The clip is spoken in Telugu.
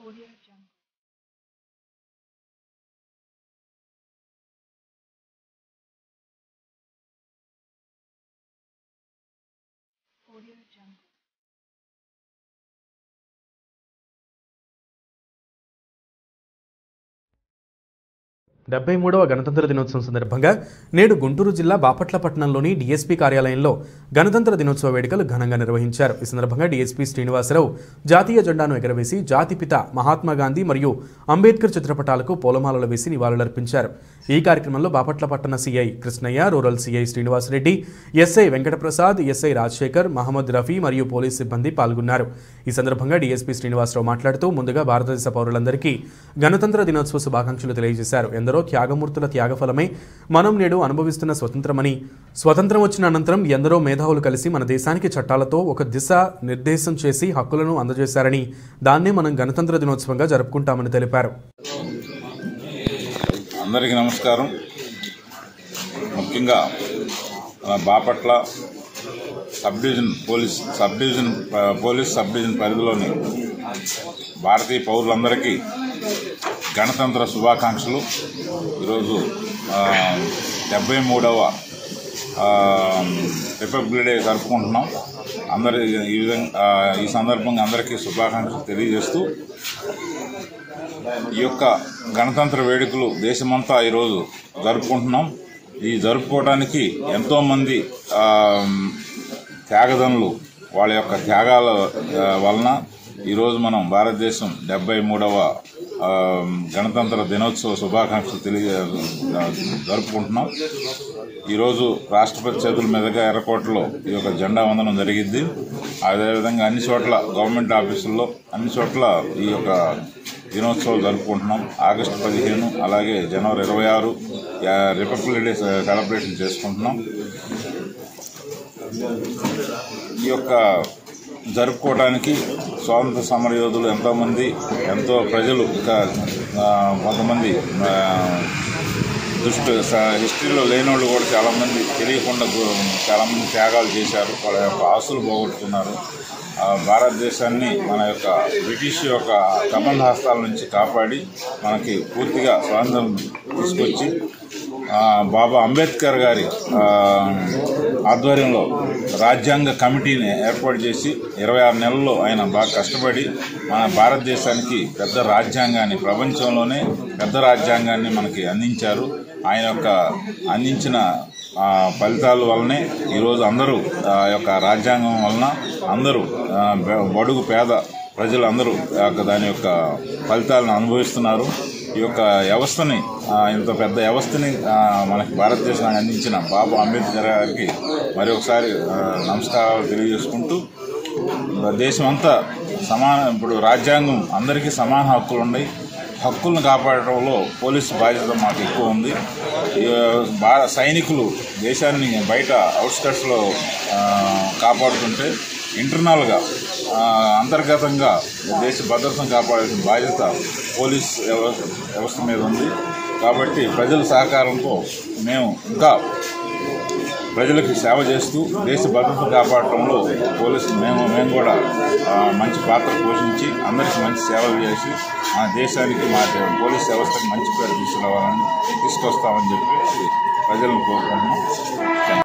Audio Jungle. Audio Jungle. 73వ గణతంత్ర దినోత్సవం సందర్భంగా నేడు గుంటూరు జిల్లా బాపట్ల పట్టణంలోని డీఎస్పీ కార్యాలయంలో గణతంత్ర దినోత్సవ వేడుకలు ఘనంగా నిర్వహించారు. ఈ సందర్భంగా డీఎస్పీ శ్రీనివాసరావు జాతీయ జెండాను ఎగరవేసి జాతిపిత మహాత్మా గాంధీ మరియు అంబేద్కర్ చిత్రపటాలకు పూలమాలలు వేసి నివాళులర్పించారు. ఈ కార్యక్రమంలో బాపట్ల పట్టణ CI Krishnaiah, rural CI Srinivasareddy, SI Venkataprasad, SI Rajasekhar, Mohammed Rafi మరియు పోలీస్ సిబ్బంది పాల్గొన్నారు. ఈ సందర్భంగా డీఎస్పీ శ్రీనివాసరావు మాట్లాడుతూ ముందుగా భారతదేశ పౌరులందరికీ గణతంత్ర దినోత్సవ శుభాకాంక్షలు తెలియజేశారు. ఎందరో త్యాగమూర్తుల త్యాగఫలమే మనం నేడు అనుభవిస్తున్న స్వతంత్రమని, స్వతంత్రం వచ్చిన అనంతరం ఎందరో మేధావులు కలిసి మన దేశానికి చట్టాలతో ఒక దిశ నిర్దేశం చేసి హక్కులను అందజేశారని, దాన్నే మనం గణతంత్ర దినోత్సవంగా జరుపుకుంటామని తెలిపారు. అందరికీ నమస్కారం. ముఖ్యంగా Bapatla sub division police sub division పరిధిలోని భారతీయ పౌరులందరికీ గణతంత్ర శుభాకాంక్షలు. ఈరోజు 73వ రిపబ్లిక్ డే జరుపుకుంటున్నాం. ఈ సందర్భంగా అందరికీ శుభాకాంక్షలు తెలియజేస్తూ ఈ యొక్క గణతంత్ర వేడుకలు దేశమంతా ఈరోజు జరుపుకుంటున్నాం. ఈ జరుపుకోవడానికి ఎంతోమంది త్యాగదనులు వాళ్ళ యొక్క త్యాగాల వలన ఈరోజు మనం భారతదేశం 73వ గణతంత్ర దినోత్సవ శుభాకాంక్షలు జరుపుకుంటున్నాం. ఈరోజు రాష్ట్రపతి చేతుల మీదుగా ఎర్రకోటలో ఈ యొక్క జెండా వందనం జరిగింది. అదేవిధంగా అన్ని చోట్ల గవర్నమెంట్ ఆఫీసుల్లో అన్ని చోట్ల ఈ యొక్క దినోత్సవాలు జరుపుకుంటున్నాం. ఆగస్టు 15 అలాగే జనవరి 26 రిపబ్లిక్ డే సెలబ్రేషన్ చేసుకుంటున్నాం. ఈ యొక్క జరుపుకోవడానికి స్వాతంత్ర సమరయోధులు ఎంతో ప్రజలు ఇంకా కొంతమంది హిస్టరీలో లేనివాళ్ళు కూడా చాలామంది తెలియకుండా చాలామంది త్యాగాలు చేశారు. వాళ్ళ యొక్క ఆస్తులు పోగొట్టుకున్నారు. భారతదేశాన్ని మన యొక్క బ్రిటిష్ యొక్క కబంధ హస్తాల నుంచి కాపాడి మనకి పూర్తిగా స్వాతంత్రం తీసుకొచ్చి బాబా అంబేద్కర్ గారి ఆధ్వర్యంలో రాజ్యాంగ కమిటీని ఏర్పాటు చేసి 26 నెలల్లో ఆయన బాగా కష్టపడి మన భారతదేశానికి పెద్ద రాజ్యాంగాన్ని, ప్రపంచంలోనే పెద్ద రాజ్యాంగాన్ని మనకి అందించారు. ఆయన యొక్క అందించిన ఫలితాల వల్లనే ఈరోజు అందరూ యొక్క రాజ్యాంగం వలన అందరూ బడుగు పేద ప్రజలు అందరూ దాని యొక్క ఫలితాలను అనుభవిస్తున్నారు. ఈ యొక్క వ్యవస్థని, ఇంత పెద్ద వ్యవస్థని మనకి భారతదేశానికి అందించిన బాబా అంబేద్కర్ గారికి మరొకసారి నమస్కారాలు తెలియజేసుకుంటూ, దేశం అంతా ఇప్పుడు రాజ్యాంగం అందరికీ సమాన హక్కులు ఉన్నాయి. హక్కులను కాపాడటంలో పోలీసు బాధ్యత మాకు ఎక్కువ ఉంది. సైనికులు దేశాన్ని బయట అవుట్స్కట్స్లో కాపాడుతుంటే ఇంటర్నల్గా అంతర్గతంగా దేశ భద్రతను కాపాడాల్సిన బాధ్యత పోలీస్ వ్యవస్థ మీద ఉంది. కాబట్టి ప్రజల సహకారంతో మేము ఇంకా ప్రజలకు సేవ చేస్తూ దేశ భద్రతను కాపాడటంలో మేము కూడా మంచి పాత్ర పోషించి అందరికీ మంచి సేవలు చేసి మన దేశానికి, మా పోలీస్ వ్యవస్థకి మంచి పేరు తీసుకొస్తామని చెప్పి ప్రజలను కోరుకుంటున్నాం.